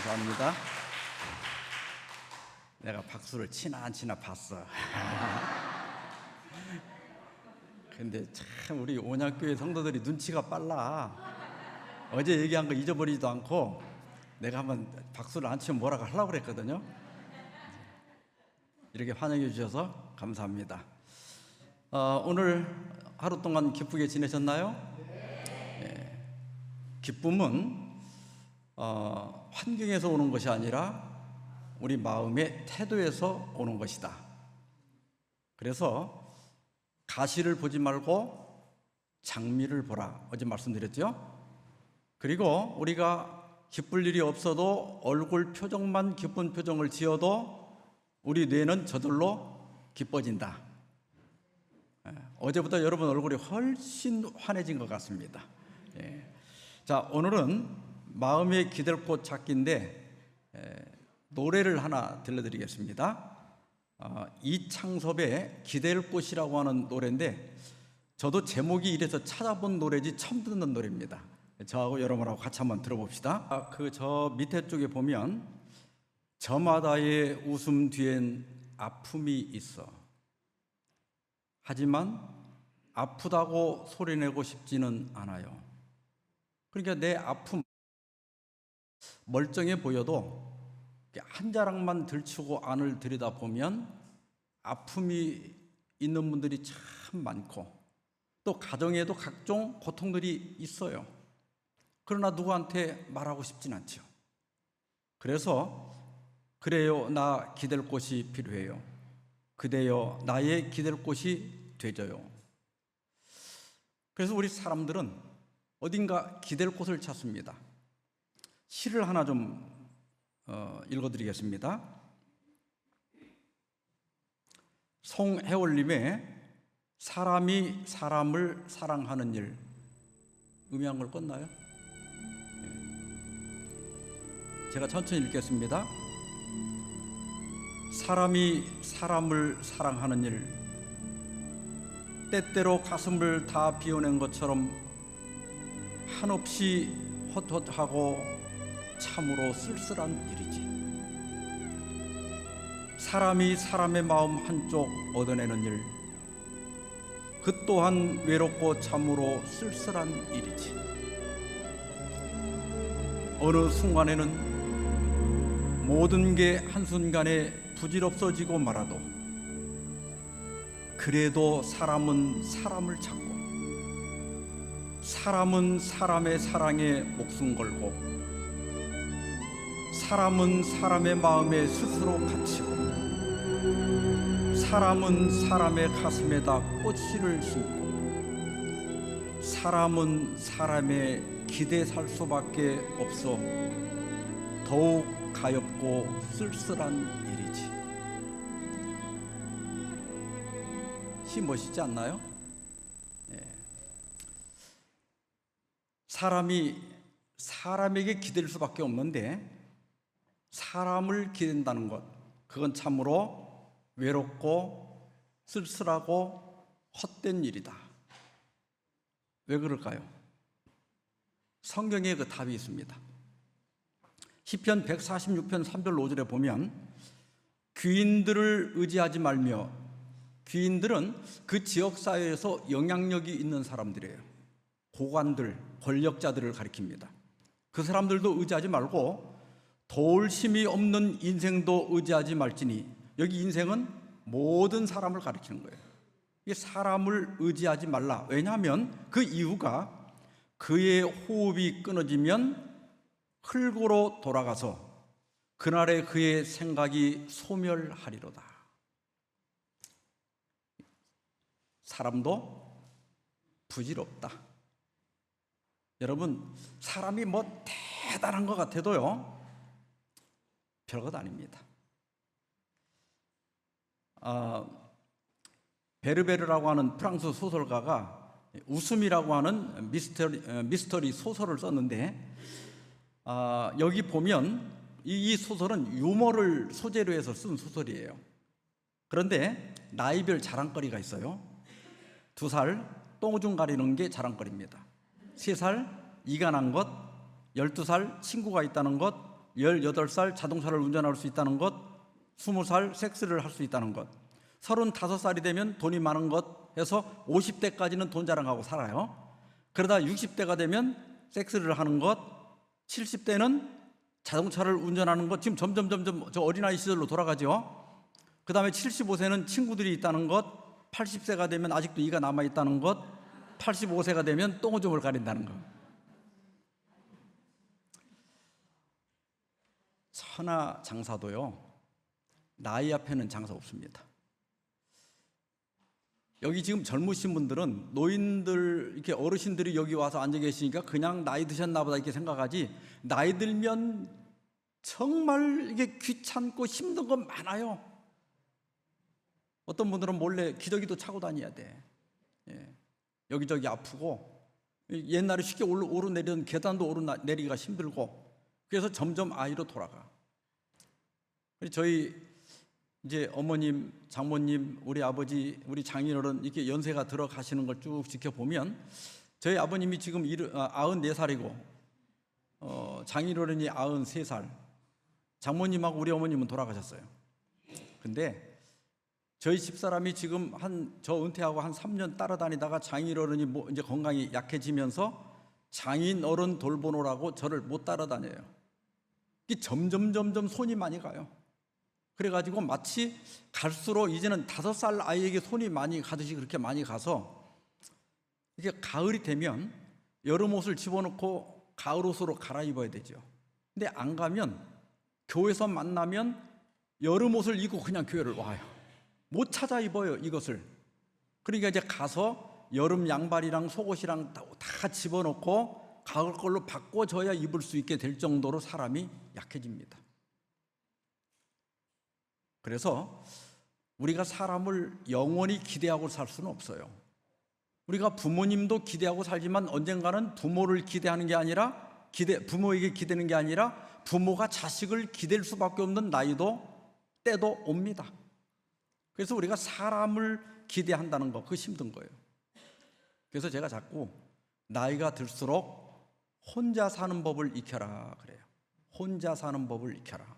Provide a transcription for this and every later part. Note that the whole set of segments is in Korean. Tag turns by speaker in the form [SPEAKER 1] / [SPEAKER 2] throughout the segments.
[SPEAKER 1] 감사합니다. 내가 박수를 치나 안 치나 봤어. 근데 참 우리 온양교회 성도들이 눈치가 빨라. 어제 얘기한 거 잊어버리지도 않고 내가 한번 박수를 안 치면 뭐라고 하려고 그랬거든요. 이렇게 환영해 주셔서 감사합니다. 오늘 하루 동안 기쁘게 지내셨나요? 네. 기쁨은 환경에서 오는 것이 아니라 우리 마음의 태도에서 오는 것이다. 그래서 가시를 보지 말고 장미를 보라. 어제 말씀드렸죠? 그리고 우리가 기쁠 일이 없어도 얼굴 표정만 기쁜 표정을 지어도 우리 뇌는 저절로 기뻐진다. 어제보다 여러분 얼굴이 훨씬 환해진 것 같습니다. 자, 오늘은 마음의 기댈 곳 찾기인데 노래를 하나 들려드리겠습니다. 이창섭의 기댈 곳이라고 하는 노래인데 저도 제목이 이래서 찾아본 노래지 처음 듣는 노래입니다. 저하고 여러분하고 같이 한번 들어봅시다. 저 밑에 쪽에 보면 저마다의 웃음 뒤엔 아픔이 있어. 하지만 아프다고 소리내고 싶지는 않아요. 그러니까 내 아픔 멀쩡해 보여도 한 자락만 들추고 안을 들여다보면 아픔이 있는 분들이 참 많고 또 가정에도 각종 고통들이 있어요. 그러나 누구한테 말하고 싶진 않죠. 그래서 그래요, 나 기댈 곳이 필요해요. 그대여 나의 기댈 곳이 되져요. 그래서 우리 사람들은 어딘가 기댈 곳을 찾습니다. 시를 하나 좀 읽어드리겠습니다. 송혜월님의 사람이 사람을 사랑하는 일. 의미한 걸 껐나요? 제가 천천히 읽겠습니다. 사람이 사람을 사랑하는 일, 때때로 가슴을 다 비워낸 것처럼 한없이 헛헛하고 참으로 쓸쓸한 일이지. 사람이 사람의 마음 한쪽 얻어내는 일, 그 또한 외롭고 참으로 쓸쓸한 일이지. 어느 순간에는 모든 게 한순간에 부질없어지고 말아도 그래도 사람은 사람을 찾고 사람은 사람의 사랑에 목숨 걸고 사람은 사람의 마음에 스스로 갇히고 사람은 사람의 가슴에다 꽃씨를 심고 사람은 사람의 기대 살 수밖에 없어 더욱 가엾고 쓸쓸한 일이지. 시 멋있지 않나요? 사람이 사람에게 기댈 수밖에 없는데 사람을 기댄다는 것, 그건 참으로 외롭고 쓸쓸하고 헛된 일이다. 왜 그럴까요? 성경에 그 답이 있습니다. 시편 146편 3절 5절에 보면 귀인들을 의지하지 말며, 귀인들은 그 지역 사회에서 영향력이 있는 사람들이에요. 고관들, 권력자들을 가리킵니다. 그 사람들도 의지하지 말고 도울 힘이 없는 인생도 의지하지 말지니, 여기 인생은 모든 사람을 가리키는 거예요. 이게 사람을 의지하지 말라. 왜냐하면 그 이유가 그의 호흡이 끊어지면 흙으로 돌아가서 그날에 그의 생각이 소멸하리로다. 사람도 부질없다. 여러분, 사람이 뭐 대단한 것 같아도요, 별것 아닙니다. 베르베르라고 하는 프랑스 소설가가 웃음이라고 하는 미스터리 소설을 썼는데 여기 보면 이 소설은 유머를 소재로 해서 쓴 소설이에요. 그런데 나이별 자랑거리가 있어요. 2살 똥오줌 가리는 게 자랑거리입니다. 3살 이가 난 것, 12살 친구가 있다는 것, 18살 자동차를 운전할 수 있다는 것, 20살 섹스를 할 수 있다는 것, 35살이 되면 돈이 많은 것 해서 50대까지는 돈 자랑하고 살아요. 그러다 60대가 되면 섹스를 하는 것, 70대는 자동차를 운전하는 것, 지금 점점 저 어린아이 시절로 돌아가죠. 그 다음에 75세는 친구들이 있다는 것, 80세가 되면 아직도 이가 남아있다는 것, 85세가 되면 똥오줌을 가린다는 것. 천하 장사도요, 나이 앞에는 장사 없습니다. 여기 지금 젊으신 분들은 노인들, 이렇게 어르신들이 여기 와서 앉아 계시니까 그냥 나이 드셨나 보다 이렇게 생각하지, 나이 들면 정말 이게 귀찮고 힘든 건 많아요. 어떤 분들은 몰래 기저귀도 차고 다녀야 돼. 여기저기 아프고, 옛날에 쉽게 오르내리던 계단도 오르내리기가 힘들고, 그래서 점점 아이로 돌아가. 저희 이제 어머님, 장모님, 우리 아버지, 우리 장인어른 이렇게 연세가 들어가시는 걸 쭉 지켜보면, 저희 아버님이 지금 94살이고 장인어른이 93살, 장모님하고 우리 어머님은 돌아가셨어요. 근데 저희 집사람이 지금 저 은퇴하고 한 3년 따라다니다가 장인어른이 이제 건강이 약해지면서 장인어른 돌보느라고 저를 못 따라다녀요. 이게 점점 손이 많이 가요. 그래가지고 마치 갈수록 이제는 5살 아이에게 손이 많이 가듯이 그렇게 많이 가서, 이게 가을이 되면 여름 옷을 집어넣고 가을 옷으로 갈아입어야 되죠. 근데 안 가면, 교회에서 만나면 여름 옷을 입고 그냥 교회를 와요. 못 찾아 입어요, 이것을. 그러니까 이제 가서 여름 양말이랑 속옷이랑 다 집어넣고 가을 걸로 바꿔줘야 입을 수 있게 될 정도로 사람이 약해집니다. 그래서 우리가 사람을 영원히 기대하고 살 수는 없어요. 우리가 부모님도 기대하고 살지만 언젠가는 부모를 기대하는 게 아니라, 부모에게 기대는 게 아니라 부모가 자식을 기댈 수밖에 없는 때도 옵니다. 그래서 우리가 사람을 기대한다는 거, 그거 힘든 거예요. 그래서 제가 자꾸 나이가 들수록 혼자 사는 법을 익혀라 그래요. 혼자 사는 법을 익혀라.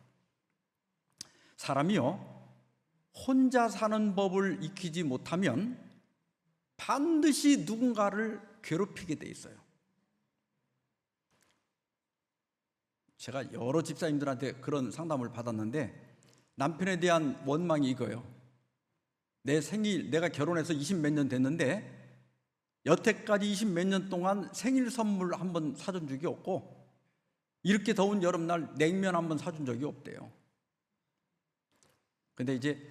[SPEAKER 1] 사람이요, 혼자 사는 법을 익히지 못하면 반드시 누군가를 괴롭히게 돼 있어요. 제가 여러 집사님들한테 그런 상담을 받았는데, 남편에 대한 원망이 이거예요. 내 생일, 내가 결혼해서 20몇 년 됐는데 여태까지 20몇 년 동안 생일 선물 한 번 사준 적이 없고, 이렇게 더운 여름날 냉면 한 번 사준 적이 없대요. 근데 이제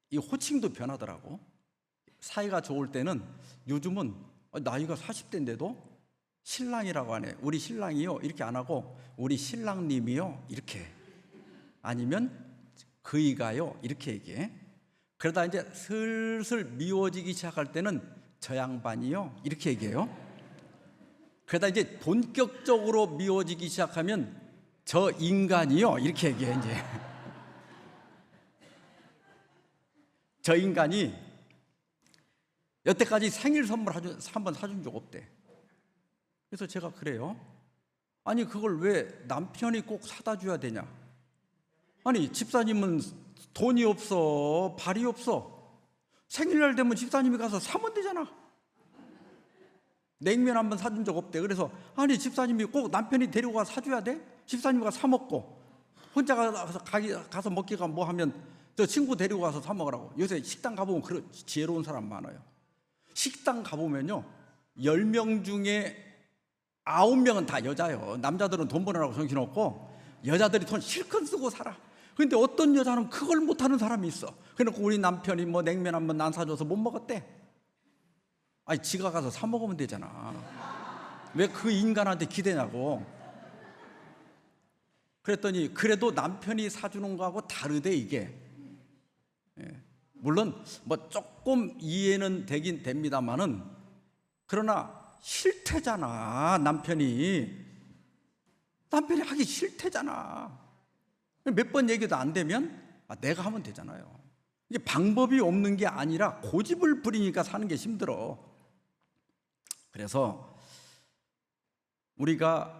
[SPEAKER 1] 이 호칭도 변하더라고. 사이가 좋을 때는, 요즘은 나이가 40대인데도 신랑이라고 하네. 우리 신랑이요 이렇게 안 하고 우리 신랑님이요 이렇게, 아니면 그이가요 이렇게 얘기해. 그러다 이제 슬슬 미워지기 시작할 때는 저 양반이요 이렇게 얘기해요. 그러다 이제 본격적으로 미워지기 시작하면 저 인간이요 이렇게 얘기해. 이제 저 인간이 여태까지 생일 선물 한 번 사준 적 없대. 그래서 제가 그래요. 아니 그걸 왜 남편이 꼭 사다 줘야 되냐? 아니 집사님은 돈이 없어, 발이 없어. 생일날 되면 집사님이 가서 사면 되잖아. 냉면 한 번 사준 적 없대. 그래서 아니 집사님이 꼭 남편이 데리고 가서 사줘야 돼? 집사님이 가서 사 먹고 혼자 가서 먹기가 뭐 하면 저 친구 데리고 가서 사 먹으라고. 요새 식당 가보면 그런 지혜로운 사람 많아요. 식당 가보면요 10명 중에 9명은 다 여자예요. 남자들은 돈 버느라고 정신없고 여자들이 돈 실컷 쓰고 살아. 근데 어떤 여자는 그걸 못하는 사람이 있어. 그래놓고 우리 남편이 뭐 냉면 한 번 안 사줘서 못 먹었대. 아니 지가 가서 사 먹으면 되잖아. 왜 그 인간한테 기대냐고. 그랬더니 그래도 남편이 사주는 거하고 다르대 이게. 물론 뭐 조금 이해는 되긴 됩니다만은, 그러나 싫대잖아. 남편이 하기 싫대잖아. 몇 번 얘기도 안 되면 내가 하면 되잖아요. 이게 방법이 없는 게 아니라 고집을 부리니까 사는 게 힘들어. 그래서 우리가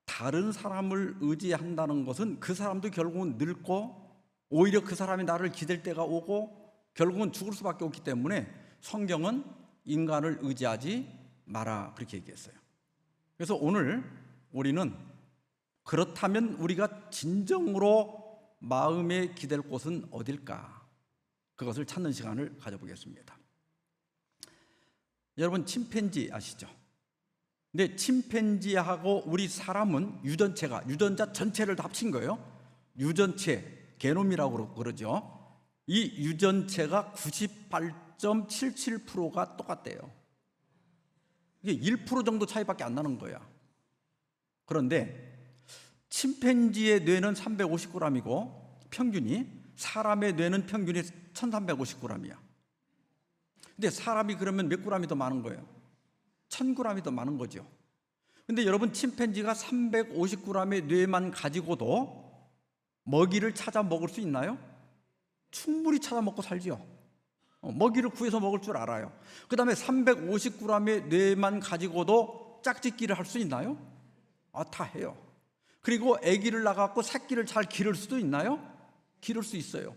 [SPEAKER 1] 다른 사람을 의지한다는 것은 그 사람도 결국은 늙고 오히려 그 사람이 나를 기댈 때가 오고 결국은 죽을 수밖에 없기 때문에 성경은 인간을 의지하지 마라 그렇게 얘기했어요. 그래서 오늘 우리는 그렇다면 우리가 진정으로 마음에 기댈 곳은 어딜까? 그것을 찾는 시간을 가져보겠습니다. 여러분 침팬지 아시죠? 근데 침팬지하고 우리 사람은 유전자 전체를 다 합친 거예요. 유전체, 게놈이라고 그러죠. 이 유전체가 98.77%가 똑같대요. 이게 1% 정도 차이밖에 안 나는 거야. 그런데 침팬지의 뇌는 350g이고 평균이, 사람의 뇌는 평균이 1350g이야. 근데 사람이 그러면 몇 g이 더 많은 거예요? 1000g이 더 많은 거죠. 근데 여러분 침팬지가 350g의 뇌만 가지고도 먹이를 찾아 먹을 수 있나요? 충분히 찾아 먹고 살죠. 먹이를 구해서 먹을 줄 알아요. 그 다음에 350g의 뇌만 가지고도 짝짓기를 할 수 있나요? 다 해요. 그리고 아기를 낳아갖고 새끼를 잘 기를 수도 있나요? 기를 수 있어요.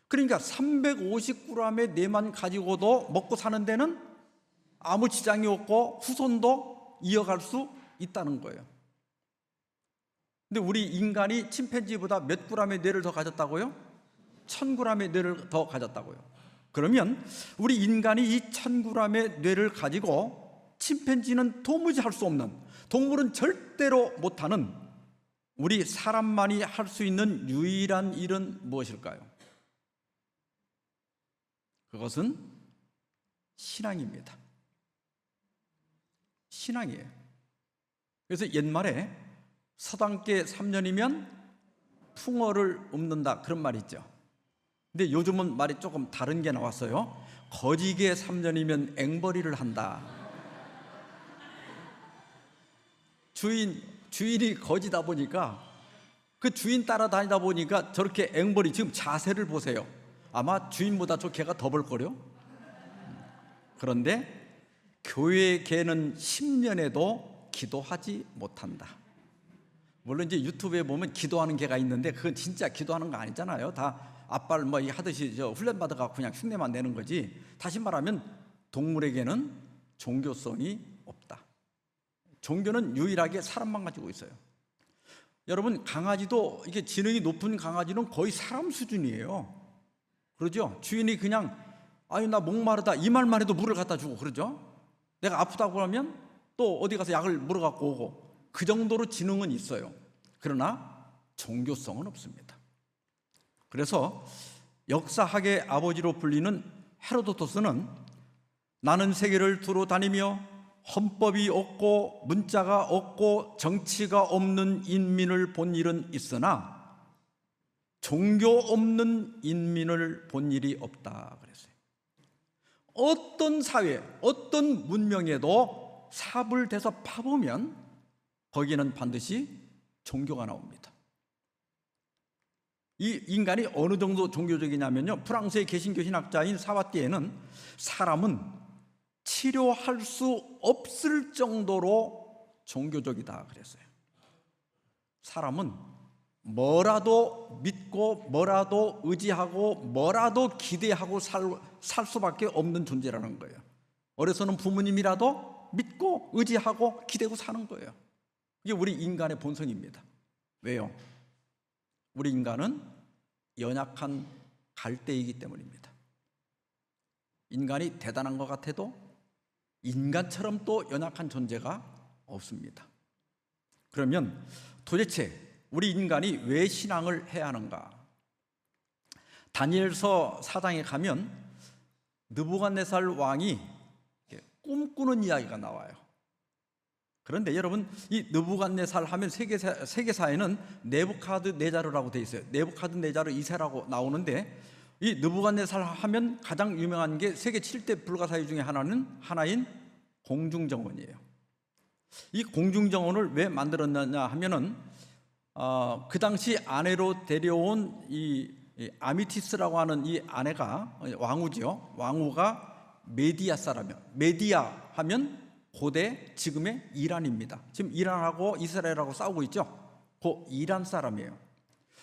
[SPEAKER 1] 그러니까 350g의 뇌만 가지고도 먹고 사는 데는 아무 지장이 없고 후손도 이어갈 수 있다는 거예요. 근데 우리 인간이 침팬지보다 몇 g의 뇌를 더 가졌다고요? 1000g의 뇌를 더 가졌다고요. 그러면 우리 인간이 이 1000g의 뇌를 가지고 침팬지는 도무지 할 수 없는, 동물은 절대로 못하는 우리 사람만이 할 수 있는 유일한 일은 무엇일까요? 그것은 신앙입니다. 신앙이에요. 그래서 옛말에 서당계 3년이면 풍어를 읊는다 그런 말이 있죠. 근데 요즘은 말이 조금 다른 게 나왔어요. 거지게 3년이면 앵벌이를 한다. 주인이 거지다 보니까 그 주인 따라다니다 보니까 저렇게 앵벌이, 지금 자세를 보세요. 아마 주인보다 저 개가 더 벌거려. 그런데 교회 개는 10년에도 기도하지 못한다. 물론 이제 유튜브에 보면 기도하는 개가 있는데 그건 진짜 기도하는 거 아니잖아요. 다 앞발 뭐 하듯이 훈련 받아가 그냥 흉내만 내는 거지. 다시 말하면 동물에게는 종교성이 없다. 종교는 유일하게 사람만 가지고 있어요. 여러분 강아지도 이게 지능이 높은 강아지는 거의 사람 수준이에요. 그러죠? 주인이 그냥 아유 나 목마르다 이 말만 해도 물을 갖다 주고 그러죠? 내가 아프다고 하면 또 어디 가서 약을 물어 갖고 오고, 그 정도로 지능은 있어요. 그러나 종교성은 없습니다. 그래서 역사학의 아버지로 불리는 헤로도토스는 나는 세계를 두루 다니며 헌법이 없고 문자가 없고 정치가 없는 인민을 본 일은 있으나 종교 없는 인민을 본 일이 없다 그랬어요. 어떤 사회, 어떤 문명에도 삽을 대서 파보면 거기에는 반드시 종교가 나옵니다. 이 인간이 어느 정도 종교적이냐면요, 프랑스의 개신교 신학자인 사와띠에는 사람은 치료할 수 없을 정도로 종교적이다 그랬어요. 사람은 뭐라도 믿고 뭐라도 의지하고 뭐라도 기대하고 살 수밖에 없는 존재라는 거예요. 어려서는 부모님이라도 믿고 의지하고 기대고 사는 거예요. 이게 우리 인간의 본성입니다. 왜요? 우리 인간은 연약한 갈대이기 때문입니다. 인간이 대단한 것 같아도 인간처럼 또 연약한 존재가 없습니다. 그러면 도대체 우리 인간이 왜 신앙을 해야 하는가? 다니엘서 4장에 가면 느부갓네살 왕이 꿈꾸는 이야기가 나와요. 그런데 여러분 이 느부갓네살 하면 세계사에는 네부카드네자르라고 되어 있어요. 네부카드네자르 2세라고 나오는데, 이 느부갓네살 하면 가장 유명한 게 세계 7대 불가사의 중에 하나인 공중정원이에요. 이 공중정원을 왜 만들었느냐 하면은 그 당시 아내로 데려온 이 아미티스라고 하는 이 아내가 왕후죠. 왕후가 메디아 사람이에요. 메디아 하면 고대 지금의 이란입니다. 지금 이란하고 이스라엘하고 싸우고 있죠. 그 이란 사람이에요.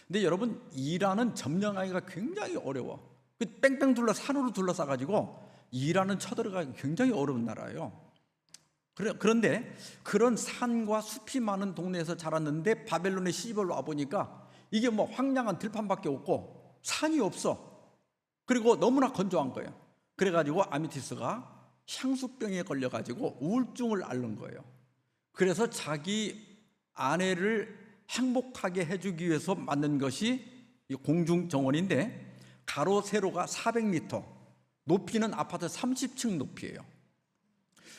[SPEAKER 1] 근데 여러분, 이란은 점령하기가 굉장히 어려워. 그 뺑뺑 둘러 산으로 둘러싸가지고 이란은 쳐들어가기 굉장히 어려운 나라예요. 그런데 그런 산과 숲이 많은 동네에서 자랐는데 바벨론에 시집을 와 보니까 이게 뭐 황량한 들판밖에 없고 산이 없어. 그리고 너무나 건조한 거예요. 그래가지고 아미티스가 향수병에 걸려가지고 우울증을 앓는 거예요. 그래서 자기 아내를 행복하게 해주기 위해서 만든 것이 이 공중정원인데, 가로 세로가 400m, 높이는 아파트 30층 높이에요.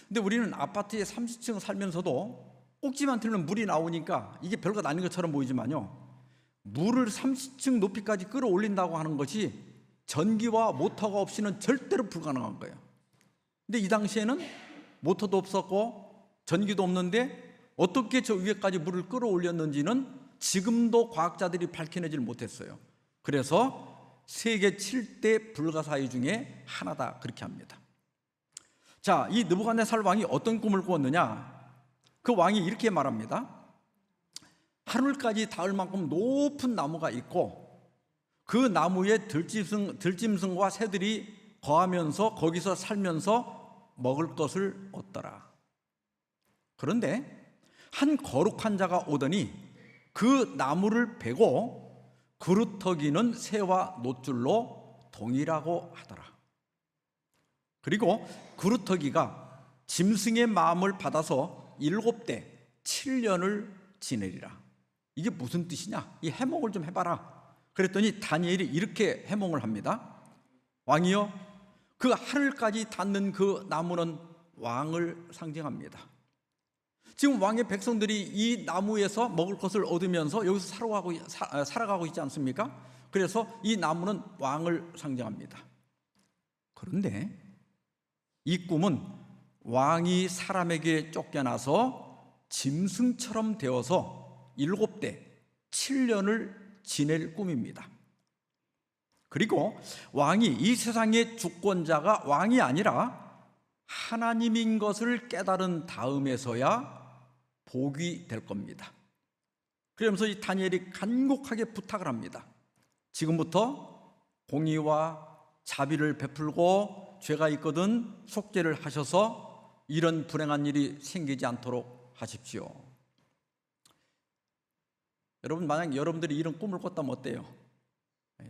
[SPEAKER 1] 근데 우리는 아파트에 30층 살면서도 꼭지만 틀면 물이 나오니까 이게 별것 아닌 것처럼 보이지만요, 물을 30층 높이까지 끌어올린다고 하는 것이 전기와 모터가 없이는 절대로 불가능한 거예요. 근데 이 당시에는 모터도 없었고 전기도 없는데 어떻게 저 위에까지 물을 끌어올렸는지는 지금도 과학자들이 밝혀내질 못했어요. 그래서 세계 7대 불가사의 중에 하나다, 그렇게 합니다. 자, 이 느부갓네살 왕이 어떤 꿈을 꾸었느냐? 그 왕이 이렇게 말합니다. 하늘까지 닿을 만큼 높은 나무가 있고 그 나무에 들짐승과 새들이 거하면서 거기서 살면서 먹을 것을 얻더라. 그런데 한 거룩한 자가 오더니 그 나무를 베고 그루터기는 새와 노줄로 동일하고 하더라. 그리고 그루터기가 짐승의 마음을 받아서 7대 7년을 지내리라. 이게 무슨 뜻이냐? 이 해몽을 좀 해봐라. 그랬더니 다니엘이 이렇게 해몽을 합니다. 왕이여, 그 하늘까지 닿는 그 나무는 왕을 상징합니다. 지금 왕의 백성들이 이 나무에서 먹을 것을 얻으면서 여기서 살아가고 있지 않습니까? 그래서 이 나무는 왕을 상징합니다. 그런데 이 꿈은 왕이 사람에게 쫓겨나서 짐승처럼 되어서 7대 7년을 지낼 꿈입니다. 그리고 왕이 이 세상의 주권자가 왕이 아니라 하나님인 것을 깨달은 다음에서야 복이 될 겁니다. 그러면서 이 다니엘이 간곡하게 부탁을 합니다. 지금부터 공의와 자비를 베풀고 죄가 있거든 속죄를 하셔서 이런 불행한 일이 생기지 않도록 하십시오. 여러분, 만약 여러분들이 이런 꿈을 꿨다면 어때요?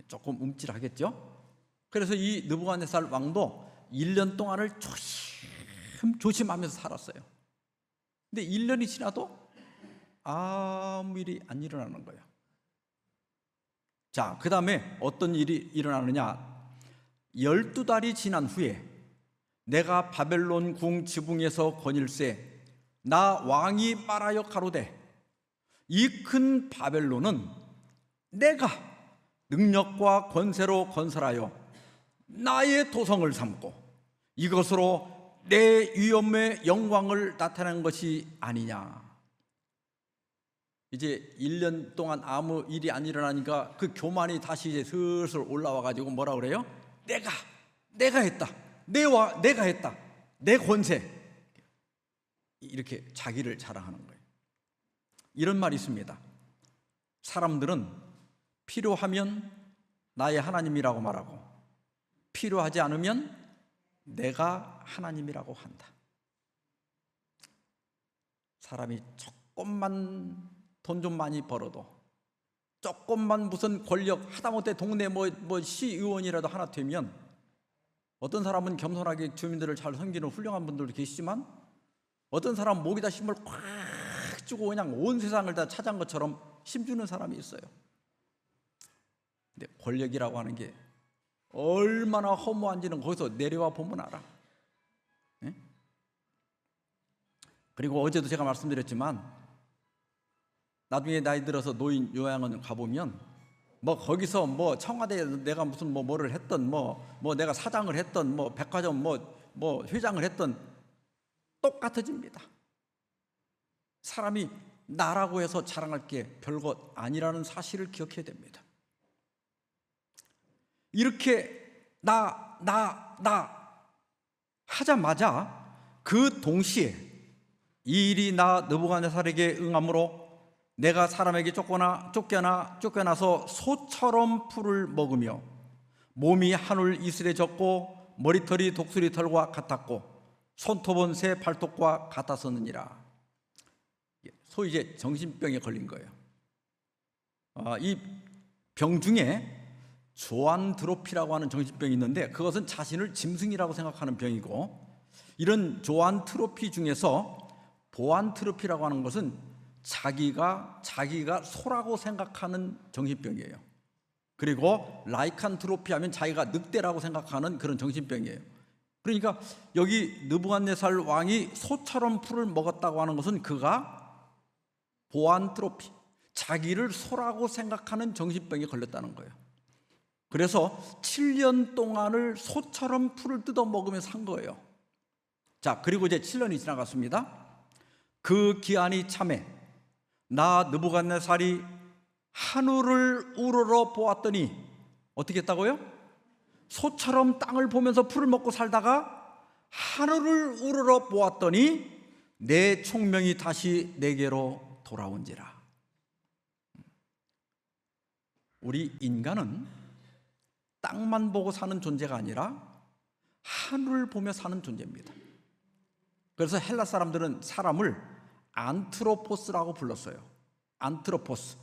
[SPEAKER 1] 조금 움찔하겠죠? 그래서 이 느부갓네살 왕도 1년 동안을 조심하면서 살았어요. 근데 1년이 지나도 아무 일이 안 일어나는 거예요. 자, 그 다음에 어떤 일이 일어나느냐? 12달이 지난 후에 내가 바벨론 궁 지붕에서 거닐세 나 왕이 말하여 가로되 이 큰 바벨론은 내가 능력과 권세로 건설하여 나의 도성을 삼고 이것으로 내 위엄의 영광을 나타낸 것이 아니냐. 이제 1년 동안 아무 일이 안 일어나니까 그 교만이 다시 이제 슬슬 올라와 가지고 뭐라 그래요? 내가 했다. 내가 했다. 내 권세. 이렇게 자기를 자랑하는 거예요. 이런 말이 있습니다. 사람들은 필요하면 나의 하나님이라고 말하고 필요하지 않으면 내가 하나님이라고 한다. 사람이 조금만 돈 좀 많이 벌어도, 조금만 무슨 권력, 하다못해 동네 뭐 시의원이라도 하나 되면, 어떤 사람은 겸손하게 주민들을 잘 섬기는 훌륭한 분들도 계시지만 어떤 사람은 목에다 힘을 꽉 주고 그냥 온 세상을 다 차지한 것처럼 힘주는 사람이 있어요. 근데 권력이라고 하는 게 얼마나 허무한지는 거기서 내려와 보면 알아. 네? 그리고 어제도 제가 말씀드렸지만 나중에 나이 들어서 노인 요양원 가보면 뭐 거기서 뭐 청와대에 내가 무슨 뭐를 했던 뭐 내가 사장을 했던 뭐 백화점 뭐 회장을 했던 똑같아집니다. 사람이 나라고 해서 자랑할 게 별것 아니라는 사실을 기억해야 됩니다. 이렇게 나 하자마자 그 동시에 이 일이 나 느부갓네살에게 응함으로 내가 사람에게 쫓겨나서 소처럼 풀을 먹으며 몸이 하늘 이슬에 젖고 머리털이 독수리 털과 같았고 손톱은 새 발톱과 같았었느니라. 소위 이제 정신병에 걸린 거예요. 이 병 중에 조안트로피라고 하는 정신병이 있는데 그것은 자신을 짐승이라고 생각하는 병이고, 이런 조안트로피 중에서 보안트로피라고 하는 것은 자기가 소라고 생각하는 정신병이에요. 그리고 라이칸트로피 하면 자기가 늑대라고 생각하는 그런 정신병이에요. 그러니까 여기 느부갓네살 왕이 소처럼 풀을 먹었다고 하는 것은 그가 보안트로피, 자기를 소라고 생각하는 정신병에 걸렸다는 거예요. 그래서 7년 동안을 소처럼 풀을 뜯어 먹으면서 산 거예요. 자, 그리고 이제 7년이 지나갔습니다. 그 기한이 참에 나 느부갓네살이 하늘을 우러러 보았더니 어떻게 했다고요? 소처럼 땅을 보면서 풀을 먹고 살다가 하늘을 우러러 보았더니 내 총명이 다시 내게로 돌아온지라. 우리 인간은 땅만 보고 사는 존재가 아니라 하늘을 보며 사는 존재입니다. 그래서 헬라 사람들은 사람을 안트로포스라고 불렀어요. 안트로포스.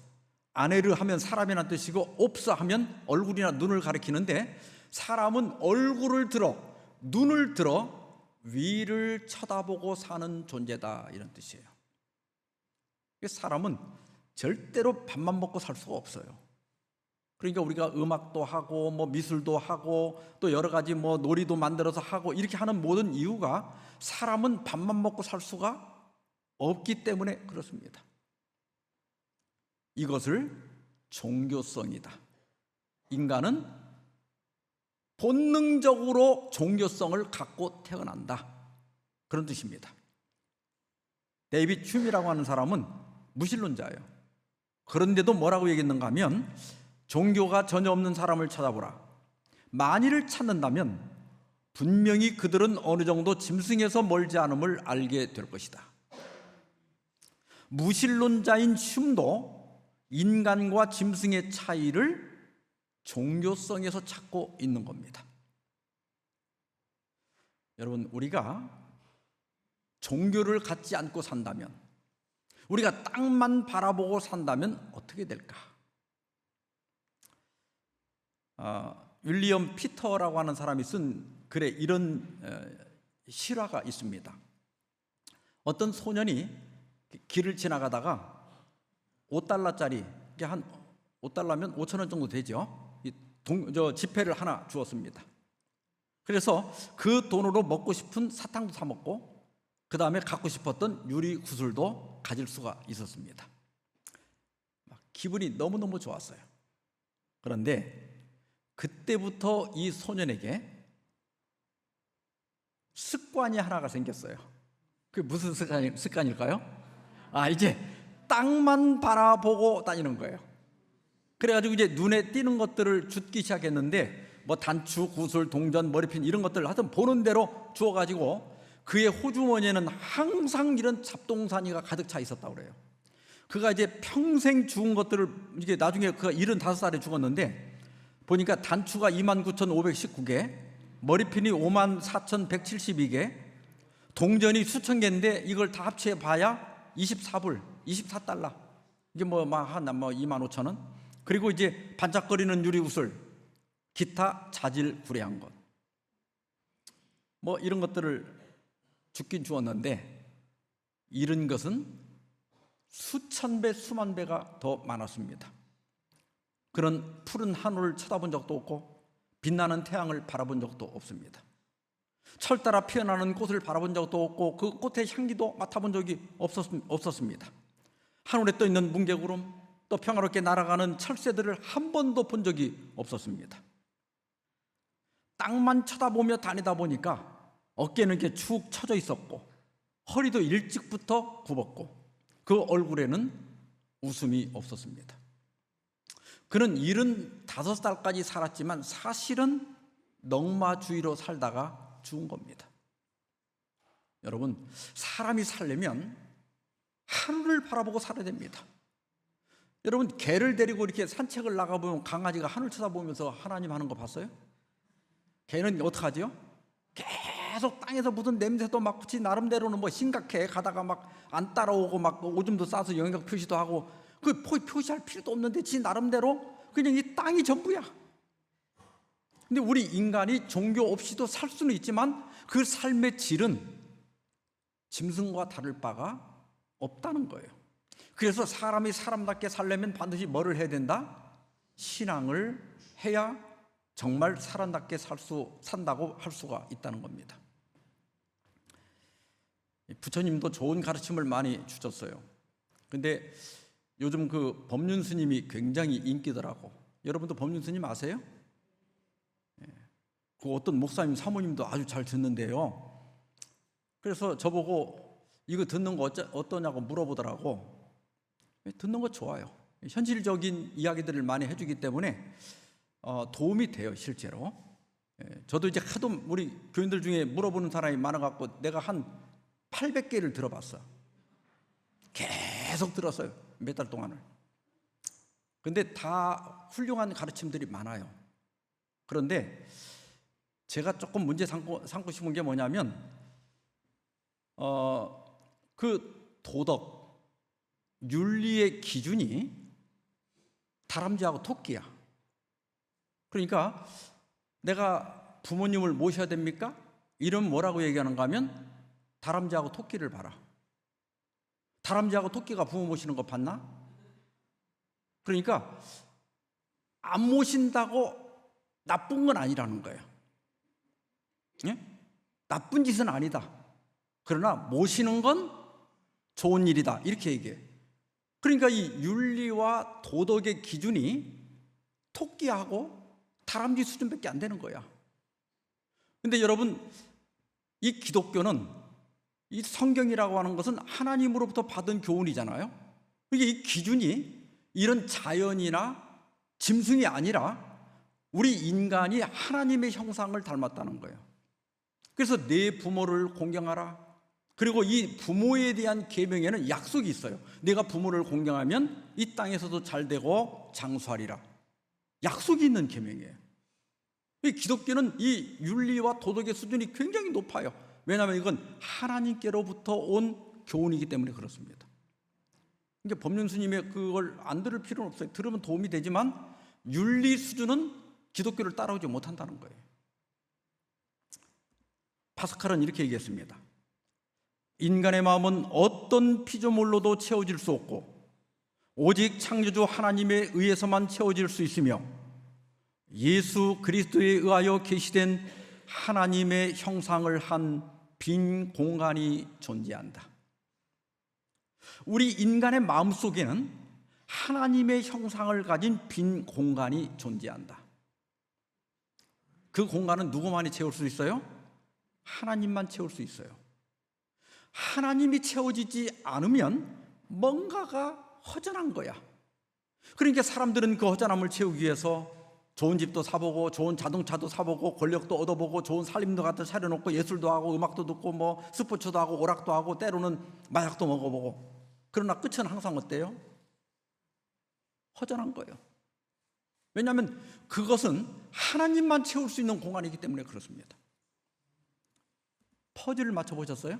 [SPEAKER 1] 아네르 하면 사람이라는 뜻이고 옵스 하면 얼굴이나 눈을 가리키는데, 사람은 얼굴을 들어 눈을 들어 위를 쳐다보고 사는 존재다, 이런 뜻이에요. 사람은 절대로 밥만 먹고 살 수가 없어요. 그러니까 우리가 음악도 하고 뭐 미술도 하고 또 여러 가지 뭐 놀이도 만들어서 하고 이렇게 하는 모든 이유가 사람은 밥만 먹고 살 수가 없기 때문에 그렇습니다. 이것을 종교성이다. 인간은 본능적으로 종교성을 갖고 태어난다, 그런 뜻입니다. 데이빗 휴미라고 하는 사람은 무신론자예요. 그런데도 뭐라고 얘기했는가 하면, 종교가 전혀 없는 사람을 찾아보라. 만일을 찾는다면 분명히 그들은 어느 정도 짐승에서 멀지 않음을 알게 될 것이다. 무신론자인 흉도 인간과 짐승의 차이를 종교성에서 찾고 있는 겁니다. 여러분, 우리가 종교를 갖지 않고 산다면, 우리가 땅만 바라보고 산다면 어떻게 될까? 윌리엄 피터라고 하는 사람이 쓴 글에 이런 실화가 있습니다. 어떤 소년이 길을 지나가다가 5달러짜리, 한 5달러면 5,000원 정도 되죠. 지폐를 하나 주었습니다. 그래서 그 돈으로 먹고 싶은 사탕도 사 먹고 그 다음에 갖고 싶었던 유리 구슬도 가질 수가 있었습니다. 기분이 너무너무 좋았어요. 그런데 그때부터 이 소년에게 습관이 하나가 생겼어요. 그게 무슨 습관일까요? 이제 땅만 바라보고 다니는 거예요. 그래가지고 이제 눈에 띄는 것들을 줍기 시작했는데, 뭐 단추, 구슬, 동전, 머리핀 이런 것들을 하여튼 보는 대로 주워가지고 그의 호주머니에는 항상 이런 잡동사니가 가득 차 있었다고 그래요. 그가 이제 평생 주운 것들을, 이게 나중에 그가 75살에 죽었는데 보니까 단추가 29,519개, 머리핀이 54,172개, 동전이 수천 개인데 이걸 다 합쳐 봐야 24불, 24달러. 이게 뭐 25,000원. 그리고 이제 반짝거리는 유리구슬, 기타 자질구레한 것. 뭐 이런 것들을 죽긴 주었는데 잃은 것은 수천 배, 수만 배가 더 많았습니다. 그런 푸른 하늘을 쳐다본 적도 없고 빛나는 태양을 바라본 적도 없습니다. 철 따라 피어나는 꽃을 바라본 적도 없고 그 꽃의 향기도 맡아본 적이 없었습니다. 하늘에 떠 있는 뭉게구름, 또 평화롭게 날아가는 철새들을 한 번도 본 적이 없었습니다. 땅만 쳐다보며 다니다 보니까 어깨는 이렇게 축 처져 있었고 허리도 일찍부터 굽었고 그 얼굴에는 웃음이 없었습니다. 그는 75살까지 살았지만 사실은 넝마주의로 살다가 죽은 겁니다. 여러분, 사람이 살려면 하늘을 바라보고 살아야 됩니다. 여러분, 개를 데리고 이렇게 산책을 나가보면 강아지가 하늘 쳐다보면서 하나님 하는 거 봤어요? 개는 어떡하지요? 계속 땅에서 무슨 냄새도 맡고 지 나름대로는 뭐 심각해. 가다가 막 안 따라오고 막 오줌도 싸서 영역 표시도 하고, 그 표시할 필요도 없는데 지 나름대로 그냥 이 땅이 전부야. 근데 우리 인간이 종교 없이도 살 수는 있지만 그 삶의 질은 짐승과 다를 바가 없다는 거예요. 그래서 사람이 사람답게 살려면 반드시 뭐를 해야 된다? 신앙을 해야 정말 사람답게 산다고 할 수가 있다는 겁니다. 부처님도 좋은 가르침을 많이 주셨어요. 근데 요즘 그 법륜 스님이 굉장히 인기더라고. 여러분도 법륜 스님 아세요? 그 어떤 목사님 사모님도 아주 잘 듣는데요. 그래서 저보고 이거 듣는 거 어떠냐고 물어보더라고. 듣는 거 좋아요. 현실적인 이야기들을 많이 해주기 때문에 도움이 돼요, 실제로. 저도 이제 하도 우리 교인들 중에 물어보는 사람이 많아갖고 내가 한 800개를 들어봤어. 계속 들었어요, 몇 달 동안을. 근데 다 훌륭한 가르침들이 많아요. 그런데 제가 조금 문제 삼고 싶은 게 뭐냐면 그 도덕, 윤리의 기준이 다람쥐하고 토끼야. 그러니까 내가 부모님을 모셔야 됩니까? 이런 뭐라고 얘기하는가 하면 다람쥐하고 토끼를 봐라. 다람쥐하고 토끼가 부모 모시는 거 봤나? 그러니까 안 모신다고 나쁜 건 아니라는 거예요. 예? 나쁜 짓은 아니다. 그러나 모시는 건 좋은 일이다. 이렇게 얘기해. 그러니까 이 윤리와 도덕의 기준이 토끼하고 다람쥐 수준밖에 안 되는 거야. 근데 여러분, 이 기독교는 이 성경이라고 하는 것은 하나님으로부터 받은 교훈이잖아요. 이게 이 기준이 이런 자연이나 짐승이 아니라 우리 인간이 하나님의 형상을 닮았다는 거예요. 그래서 내 부모를 공경하라. 그리고 이 부모에 대한 계명에는 약속이 있어요. 내가 부모를 공경하면 이 땅에서도 잘 되고 장수하리라. 약속이 있는 계명이에요. 이 기독교는 이 윤리와 도덕의 수준이 굉장히 높아요. 왜냐하면 이건 하나님께로부터 온 교훈이기 때문에 그렇습니다. 그러니까 법륜 스님의 그걸 안 들을 필요는 없어요. 들으면 도움이 되지만 윤리 수준은 기독교를 따라오지 못한다는 거예요. 파스칼은 이렇게 얘기했습니다. 인간의 마음은 어떤 피조물로도 채워질 수 없고 오직 창조주 하나님에 의해서만 채워질 수 있으며 예수 그리스도에 의하여 계시된 하나님의 형상을 한 빈 공간이 존재한다. 우리 인간의 마음속에는 하나님의 형상을 가진 빈 공간이 존재한다. 그 공간은 누구만이 채울 수 있어요? 하나님만 채울 수 있어요. 하나님이 채워지지 않으면 뭔가가 허전한 거야. 그러니까 사람들은 그 허전함을 채우기 위해서 좋은 집도 사보고 좋은 자동차도 사보고 권력도 얻어보고 좋은 살림도 갖다 차려놓고 예술도 하고 음악도 듣고 뭐 스포츠도 하고 오락도 하고 때로는 마약도 먹어보고. 그러나 끝은 항상 어때요? 허전한 거예요. 왜냐하면 그것은 하나님만 채울 수 있는 공간이기 때문에 그렇습니다. 퍼즐을 맞춰보셨어요?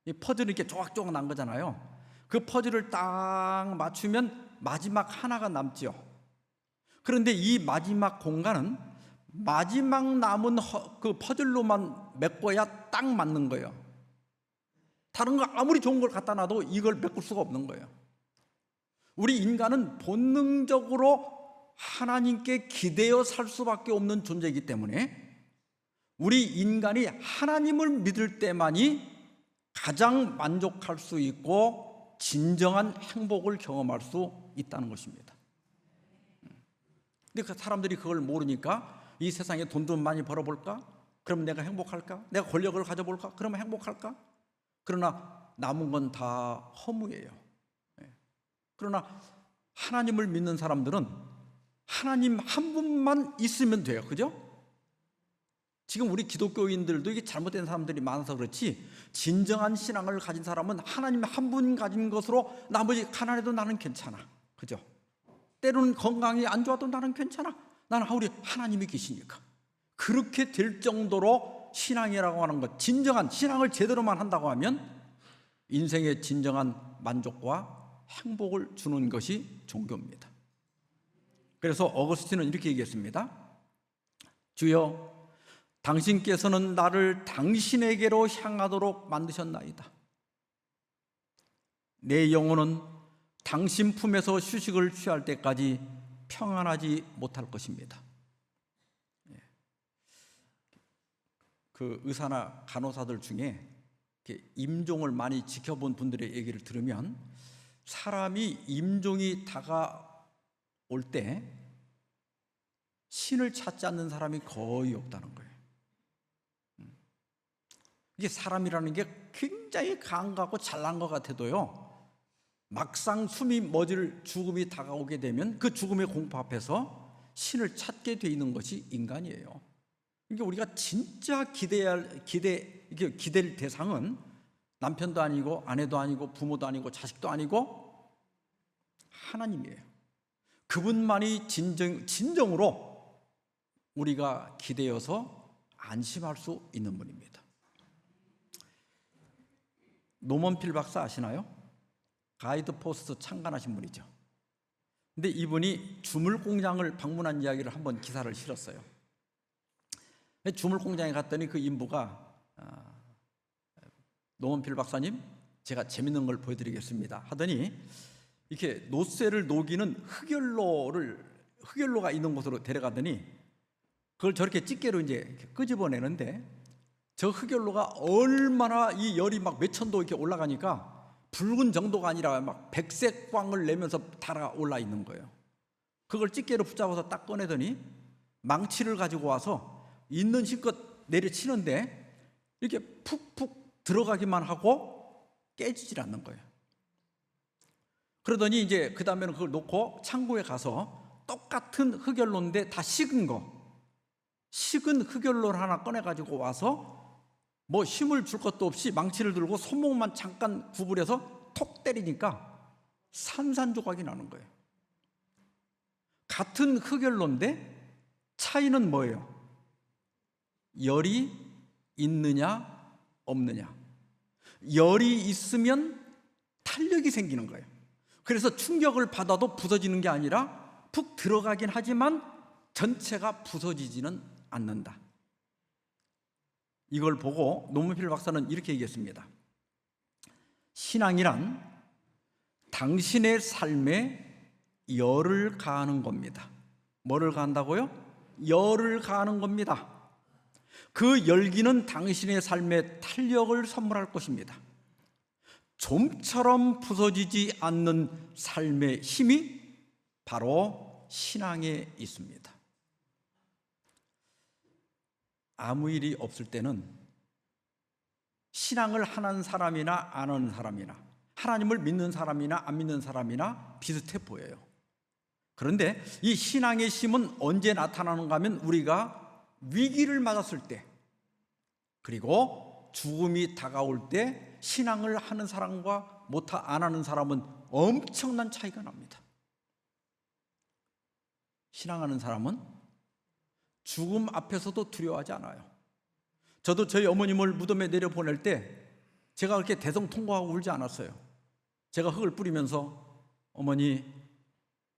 [SPEAKER 1] 이 퍼즐이 이렇게 조각조각 난 거잖아요. 그 퍼즐을 딱 맞추면 마지막 하나가 남죠. 그런데 이 마지막 공간은 마지막 남은 그 퍼즐로만 메꿔야 딱 맞는 거예요. 다른 거 아무리 좋은 걸 갖다 놔도 이걸 메꿀 수가 없는 거예요. 우리 인간은 본능적으로 하나님께 기대어 살 수밖에 없는 존재이기 때문에 우리 인간이 하나님을 믿을 때만이 가장 만족할 수 있고 진정한 행복을 경험할 수 있다는 것입니다. 근데 그 사람들이 그걸 모르니까 이 세상에 돈도 많이 벌어볼까? 그럼 내가 행복할까? 내가 권력을 가져볼까? 그러면 행복할까? 그러나 남은 건 다 허무예요. 그러나 하나님을 믿는 사람들은 하나님 한 분만 있으면 돼요. 그죠? 지금 우리 기독교인들도 이게 잘못된 사람들이 많아서 그렇지, 진정한 신앙을 가진 사람은 하나님 한 분 가진 것으로 나머지 가난해도 나는 괜찮아. 그죠? 때로는 건강이 안 좋아도 나는 괜찮아. 나는 우리 하나님이 계시니까. 그렇게 될 정도로 신앙이라고 하는 것, 진정한 신앙을 제대로만 한다고 하면 인생의 진정한 만족과 행복을 주는 것이 종교입니다. 그래서 어거스틴은 이렇게 얘기했습니다. 주여, 당신께서는 나를 당신에게로 향하도록 만드셨나이다. 내 영혼은 당신 품에서 휴식을 취할 때까지 평안하지 못할 것입니다. 그 의사나 간호사들 중에 임종을 많이 지켜본 분들의 얘기를 들으면 사람이 임종이 다가올 때 신을 찾지 않는 사람이 거의 없다는 거예요. 이게 사람이라는 게 굉장히 강하고 잘난 것 같아도요, 막상 숨이 멈을 죽음이 다가오게 되면 그 죽음의 공포 앞에서 신을 찾게 돼 있는 것이 인간이에요. 그러니까 우리가 진짜 기댈 대상은 남편도 아니고 아내도 아니고 부모도 아니고 자식도 아니고 하나님이에요. 그분만이 진정으로 우리가 기대어서 안심할 수 있는 분입니다. 노먼 필 박사 아시나요? 가이드 포스트 창간하신 분이죠. 근데 이분이 주물 공장을 방문한 이야기를 한번 기사를 실었어요. 주물 공장에 갔더니 그 인부가 노먼 필 박사님, 제가 재밌는 걸 보여드리겠습니다 하더니 이렇게 노쇠를 녹이는 흑연로가 있는 곳으로 데려가더니 그걸 저렇게 집게로 이제 끄집어내는데 저 흑연로가 얼마나 이 열이 막 몇천 도 이렇게 올라가니까 붉은 정도가 아니라 막 백색 광을 내면서 달아올라 있는 거예요. 그걸 집게로 붙잡아서 딱 꺼내더니 망치를 가지고 와서 있는 힘껏 내려치는데 이렇게 푹푹 들어가기만 하고 깨지질 않는 거예요. 그러더니 이제 그 다음에는 그걸 놓고 창고에 가서 똑같은 흑연로인데 다 식은 흑연로를 하나 꺼내가지고 와서 뭐 힘을 줄 것도 없이 망치를 들고 손목만 잠깐 구부려서 톡 때리니까 산산조각이 나는 거예요. 같은 흑연로인데 차이는 뭐예요? 열이 있느냐 없느냐. 열이 있으면 탄력이 생기는 거예요. 그래서 충격을 받아도 부서지는 게 아니라 푹 들어가긴 하지만 전체가 부서지지는 않는다. 이걸 보고 노먼 필 박사는 이렇게 얘기했습니다. 신앙이란 당신의 삶에 열을 가하는 겁니다. 뭐를 가한다고요? 열을 가하는 겁니다. 그 열기는 당신의 삶에 탄력을 선물할 것입니다. 좀처럼 부서지지 않는 삶의 힘이 바로 신앙에 있습니다. 아무 일이 없을 때는 신앙을 하는 사람이나 안 하는 사람이나 하나님을 믿는 사람이나 안 믿는 사람이나 비슷해 보여요. 그런데 이 신앙의 힘은 언제 나타나는가 하면 우리가 위기를 맞았을 때, 그리고 죽음이 다가올 때 신앙을 하는 사람과 안 하는 사람은 엄청난 차이가 납니다. 신앙하는 사람은 죽음 앞에서도 두려워하지 않아요. 저도 저희 어머님을 무덤에 내려보낼 때 제가 그렇게 대성통곡하고 울지 않았어요. 제가 흙을 뿌리면서 어머니,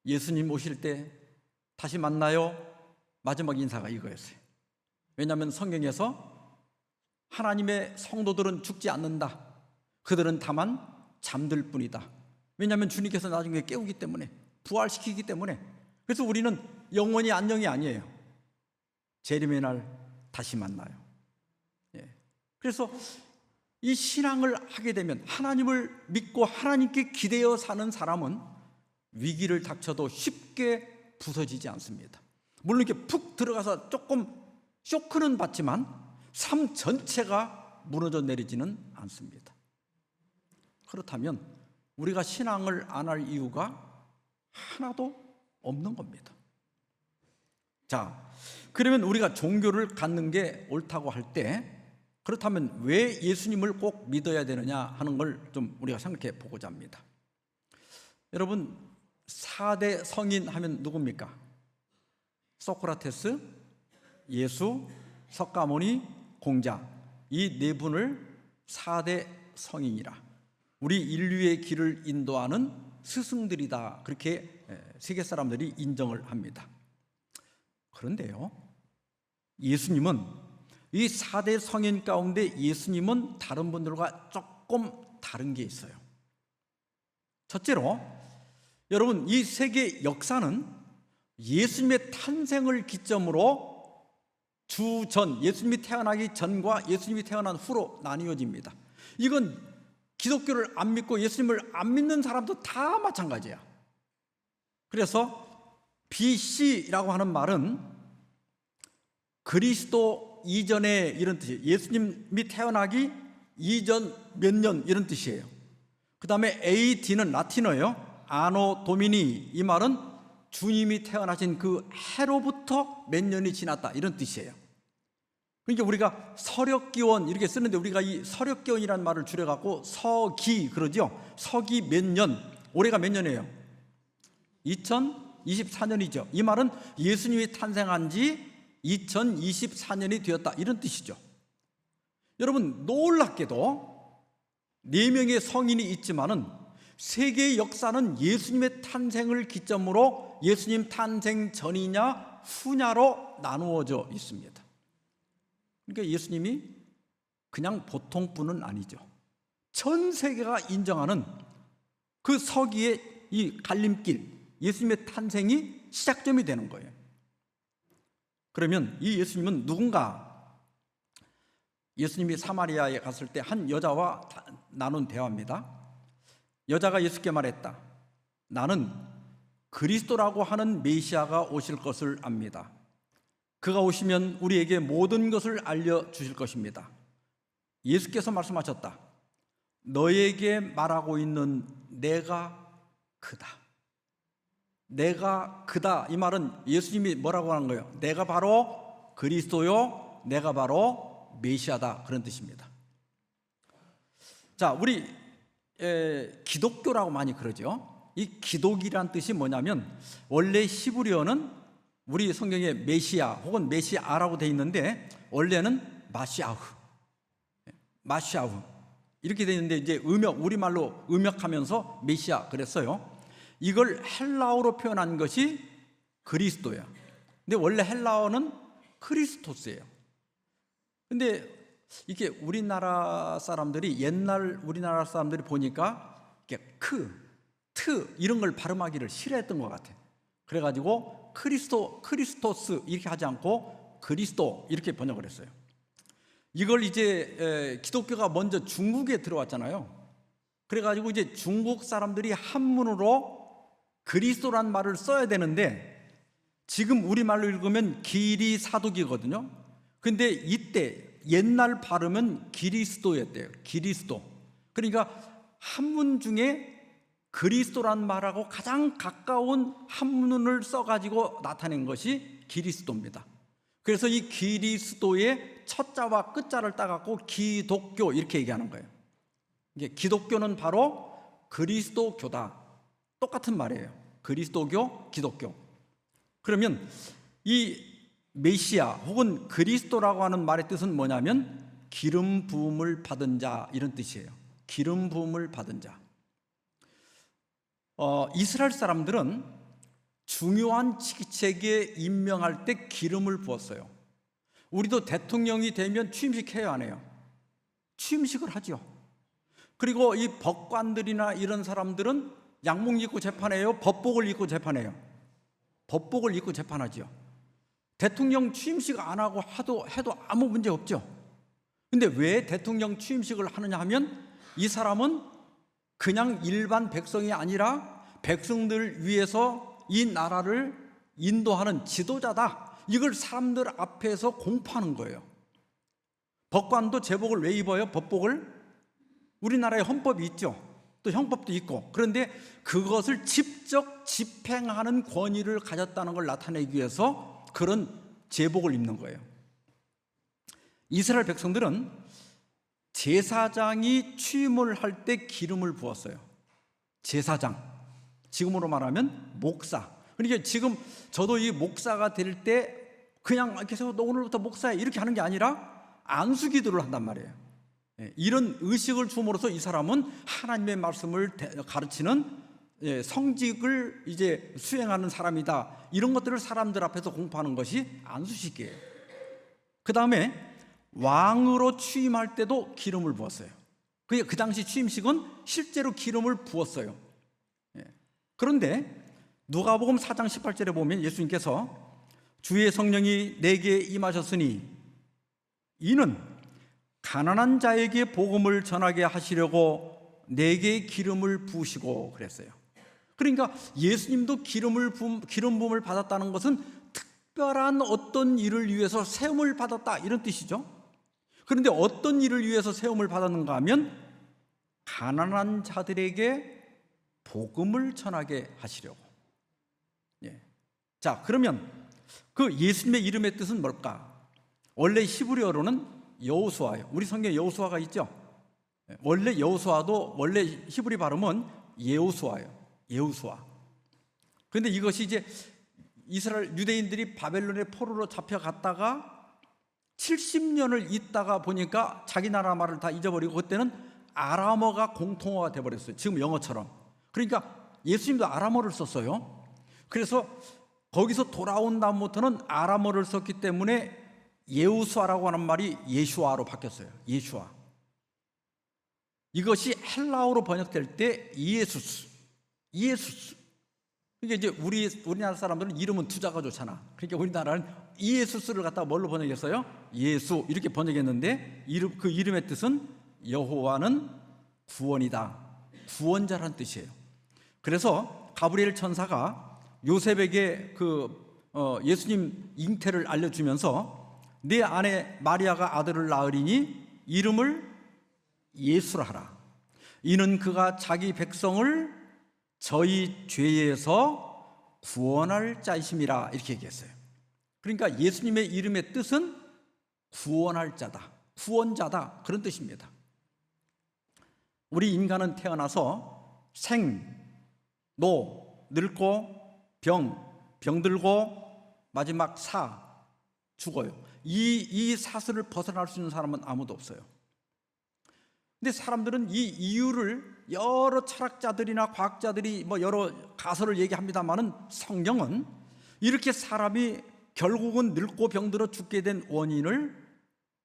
[SPEAKER 1] 예수님 오실 때 다시 만나요. 마지막 인사가 이거였어요. 왜냐하면 성경에서 하나님의 성도들은 죽지 않는다. 그들은 다만 잠들 뿐이다. 왜냐하면 주님께서 나중에 깨우기 때문에, 부활시키기 때문에. 그래서 우리는 영원히 안녕이 아니에요. 재림의 날 다시 만나요. 그래서 이 신앙을 하게 되면, 하나님을 믿고 하나님께 기대어 사는 사람은 위기를 닥쳐도 쉽게 부서지지 않습니다. 물론 이렇게 푹 들어가서 조금 쇼크는 받지만 삶 전체가 무너져 내리지는 않습니다. 그렇다면 우리가 신앙을 안 할 이유가 하나도 없는 겁니다. 자, 그러면 우리가 종교를 갖는 게 옳다고 할 때, 그렇다면 왜 예수님을 꼭 믿어야 되느냐 하는 걸 좀 우리가 생각해 보고자 합니다. 여러분, 4대 성인 하면 누굽니까? 소크라테스, 예수, 석가모니, 공자, 이 네 분을 4대 성인이라, 우리 인류의 길을 인도하는 스승들이다, 그렇게 세계 사람들이 인정을 합니다. 그런데요, 예수님은 이 4대 성인 가운데 예수님은 다른 분들과 조금 다른 게 있어요. 첫째로, 여러분, 이 세계 역사는 예수님의 탄생을 기점으로 주전, 예수님이 태어나기 전과 예수님이 태어난 후로 나뉘어집니다. 이건 기독교를 안 믿고 예수님을 안 믿는 사람도 다 마찬가지야. 그래서 BC라고 하는 말은 그리스도 이전에 이런 뜻이에요. 예수님이 태어나기 이전 몇 년 이런 뜻이에요. 그 다음에 AD는 라틴어예요. 아노 도미니, 이 말은 주님이 태어나신 그 해로부터 몇 년이 지났다, 이런 뜻이에요. 그러니까 우리가 서력기원 이렇게 쓰는데, 우리가 이 서력기원이라는 말을 줄여갖고 서기 그러죠. 서기 몇 년, 올해가 몇 년이에요? 2024년이죠. 이 말은 예수님이 탄생한 지 2024년이 되었다, 이런 뜻이죠. 여러분, 놀랍게도 4명의 성인이 있지만은 세계의 역사는 예수님의 탄생을 기점으로 예수님 탄생 전이냐 후냐로 나누어져 있습니다. 그러니까 예수님이 그냥 보통 분은 아니죠. 전 세계가 인정하는 그 서기의 이 갈림길, 예수님의 탄생이 시작점이 되는 거예요. 그러면 이 예수님은 누군가? 예수님이 사마리아에 갔을 때 한 여자와 나눈 대화입니다. 여자가 예수께 말했다. 나는 그리스도라고 하는 메시아가 오실 것을 압니다. 그가 오시면 우리에게 모든 것을 알려주실 것입니다. 예수께서 말씀하셨다. 너에게 말하고 있는 내가 그다. 내가 그다. 이 말은 예수님이 뭐라고 하는 거예요? 내가 바로 그리스도요, 내가 바로 메시아다, 그런 뜻입니다. 자, 우리 기독교라고 많이 그러죠. 이 기독이란 뜻이 뭐냐면, 원래 히브리어는 우리 성경에 메시아 혹은 메시아라고 되어 있는데, 원래는 마시아흐 이렇게 되어 있는데, 이제 우리말로 음역하면서 메시아 그랬어요. 이걸 헬라어로 표현한 것이 그리스도야. 근데 원래 헬라어는 크리스토스예요. 근데 이게 우리나라 사람들이, 옛날 우리나라 사람들이 보니까 이렇게 트 이런 걸 발음하기를 싫어했던 것 같아요. 그래가지고 크리스토스 이렇게 하지 않고 그리스도 이렇게 번역을 했어요. 이걸 이제 기독교가 먼저 중국에 들어왔잖아요. 그래가지고 이제 중국 사람들이 한문으로 그리스도란 말을 써야 되는데, 지금 우리말로 읽으면 기리사도기거든요. 근데 이때 옛날 발음은 기리스도였대요. 기리스도. 그러니까 한문 중에 그리스도란 말하고 가장 가까운 한문을 써가지고 나타낸 것이 기리스도입니다. 그래서 이 기리스도의 첫자와 끝자를 따갖고 기독교 이렇게 얘기하는 거예요. 이게 기독교는 바로 그리스도교다, 똑같은 말이에요. 그리스도교, 기독교. 그러면 이 메시아 혹은 그리스도라고 하는 말의 뜻은 뭐냐면 기름 부음을 받은 자, 이런 뜻이에요. 기름 부음을 받은 자. 이스라엘 사람들은 중요한 직책에 임명할 때 기름을 부었어요. 우리도 대통령이 되면 취임식 해요, 안 해요? 취임식을 하죠. 그리고 이 법관들이나 이런 사람들은 양복 입고 재판해요? 법복을 입고 재판해요? 법복을 입고 재판하죠. 대통령 취임식 안 하고 해도 아무 문제 없죠. 근데 왜 대통령 취임식을 하느냐 하면, 이 사람은 그냥 일반 백성이 아니라 백성들 위해서 이 나라를 인도하는 지도자다, 이걸 사람들 앞에서 공포하는 거예요. 법관도 제복을 왜 입어요? 법복을? 우리나라에 헌법이 있죠. 또 형법도 있고. 그런데 그것을 직접 집행하는 권위를 가졌다는 걸 나타내기 위해서 그런 제복을 입는 거예요. 이스라엘 백성들은 제사장이 취임을 할 때 기름을 부었어요. 제사장, 지금으로 말하면 목사. 그러니까 지금 저도 이 목사가 될 때 그냥 이렇게 해서 너 오늘부터 목사야 이렇게 하는 게 아니라 안수기도를 한단 말이에요. 이런 의식을 줌으로써 이 사람은 하나님의 말씀을 가르치는 성직을 이제 수행하는 사람이다. 이런 것들을 사람들 앞에서 공부하는 것이 안수식이에요. 그 다음에 왕으로 취임할 때도 기름을 부었어요. 그 당시 취임식은 실제로 기름을 부었어요. 그런데 누가복음 4장 18절에 보면 예수님께서 주의 성령이 내게 임하셨으니 이는 가난한 자에게 복음을 전하게 하시려고 내게 기름을 부으시고 그랬어요. 그러니까 예수님도 기름 부음을 받았다는 것은 특별한 어떤 일을 위해서 세움을 받았다 이런 뜻이죠. 그런데 어떤 일을 위해서 세움을 받았는가 하면 가난한 자들에게 복음을 전하게 하시려고. 자, 그러면 그 예수님의 이름의 뜻은 뭘까? 원래 히브리어로는 여호수아예요. 우리 성경에 여호수아가 있죠. 원래 여호수아도 원래 히브리 발음은 예호수아예요. 예호수아. 그런데 이것이 이제 이스라엘 유대인들이 바벨론의 포로로 잡혀갔다가 70년을 있다가 보니까 자기 나라 말을 다 잊어버리고 그때는 아람어가 공통어가 돼버렸어요. 지금 영어처럼. 그러니까 예수님도 아람어를 썼어요. 그래서 거기서 돌아온 다음부터는 아람어를 썼기 때문에 예우수아라고 하는 말이 예슈아로 바뀌었어요. 예슈아. 이것이 헬라어로 번역될 때 이에수스. 그러니까 이제 우리나라 사람들은 이름은 두자가 좋잖아. 그러니까 우리나라는 이에수스를 갖다가 뭘로 번역했어요? 예수 이렇게 번역했는데 그 이름의 뜻은 여호와는 구원이다. 구원자라는 뜻이에요. 그래서 가브리엘 천사가 요셉에게 예수님 잉태를 알려주면서 네 아내 마리아가 아들을 낳으리니 이름을 예수라 하라. 이는 그가 자기 백성을 저희 죄에서 구원할 자이심이라 이렇게 얘기했어요. 그러니까 예수님의 이름의 뜻은 구원할 자다, 구원자다 그런 뜻입니다. 우리 인간은 태어나서 생, 노, 늙고 병들고 마지막 죽어요. 이 사슬을 벗어날 수 있는 사람은 아무도 없어요. 근데 사람들은 이 이유를 여러 철학자들이나 과학자들이 여러 가설을 얘기합니다만은 성경은 이렇게 사람이 결국은 늙고 병들어 죽게 된 원인을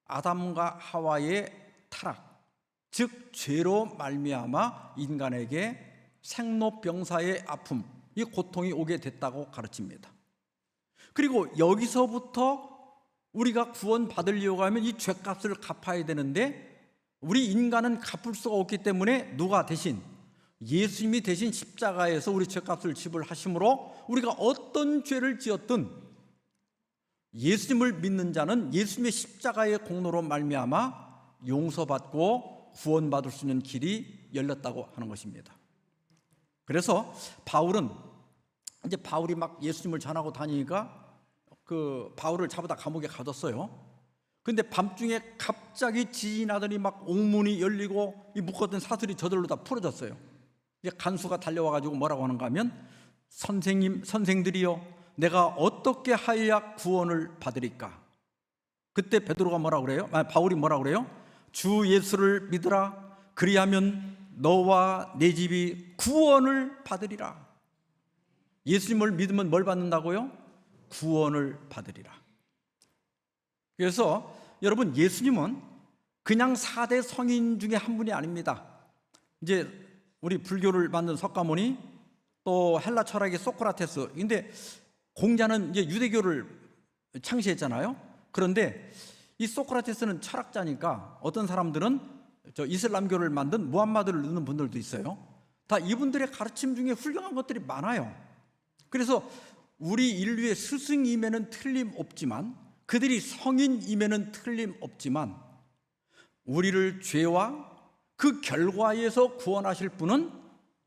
[SPEAKER 1] 아담과 하와의 타락, 즉 죄로 말미암아 인간에게 생로병사의 아픔, 이 고통이 오게 됐다고 가르칩니다. 그리고 여기서부터 우리가 구원받으려고 하면 이 죄값을 갚아야 되는데 우리 인간은 갚을 수가 없기 때문에 누가 대신 예수님이 대신 십자가에서 우리 죄값을 지불하심으로 우리가 어떤 죄를 지었든 예수님을 믿는 자는 예수님의 십자가의 공로로 말미암아 용서받고 구원받을 수 있는 길이 열렸다고 하는 것입니다. 그래서 바울이 막 예수님을 전하고 다니니까 그 바울을 잡아다 감옥에 가뒀어요. 근데 밤중에 갑자기 지진이 나더니 막 옥문이 열리고 이 묶었던 사슬이 저절로 다 풀어졌어요. 이제 간수가 달려와가지고 뭐라고 하는가 하면 선생들이여 내가 어떻게 하여야 구원을 받으리까? 그때 베드로가 뭐라고 그래요? 바울이 뭐라고 그래요? 주 예수를 믿으라. 그리하면 너와 내 집이 구원을 받으리라. 예수님을 믿으면 뭘 받는다고요? 구원을 받으리라. 그래서 여러분 예수님은 그냥 4대 성인 중에 한 분이 아닙니다. 이제 우리 불교를 만든 석가모니 또 헬라 철학의 소크라테스. 근데 공자는 이제 유대교를 창시했잖아요. 그런데 이 소크라테스는 철학자니까 어떤 사람들은 이슬람교를 만든 무함마드를 넣는 분들도 있어요. 다 이분들의 가르침 중에 훌륭한 것들이 많아요. 그래서 우리 인류의 스승임에는 틀림없지만 그들이 성인임에는 틀림없지만 우리를 죄와 그 결과에서 구원하실 분은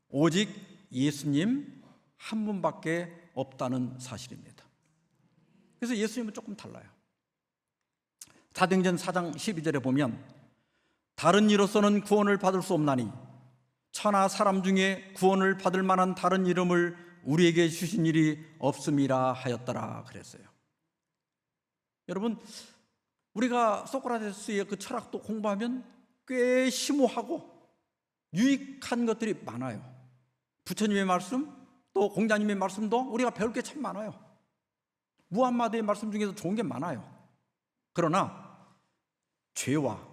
[SPEAKER 1] 오직 예수님 한 분밖에 없다는 사실입니다. 그래서 예수님은 조금 달라요. 사도행전 4장 12절에 보면 다른 이로서는 구원을 받을 수 없나니 천하 사람 중에 구원을 받을 만한 다른 이름을 우리에게 주신 일이 없음이라 하였더라 그랬어요. 여러분, 우리가 소크라테스의 그 철학도 공부하면 꽤 심오하고 유익한 것들이 많아요. 부처님의 말씀, 또 공자님의 말씀도 우리가 배울 게 참 많아요. 무함마드의 말씀 중에도 좋은 게 많아요. 그러나 죄와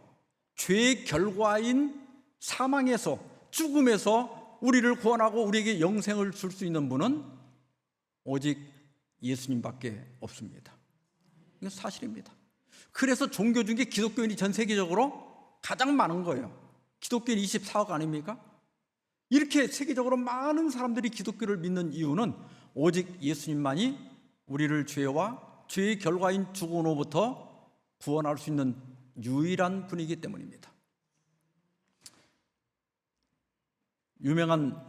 [SPEAKER 1] 죄의 결과인 사망에서, 죽음에서 우리를 구원하고 우리에게 영생을 줄 수 있는 분은 오직 예수님밖에 없습니다. 이건 사실입니다. 그래서 종교 중에 기독교인이 전 세계적으로 가장 많은 거예요. 기독교인 24억 아닙니까? 이렇게 세계적으로 많은 사람들이 기독교를 믿는 이유는 오직 예수님만이 우리를 죄와 죄의 결과인 죽음으로부터 구원할 수 있는 유일한 분이기 때문입니다. 유명한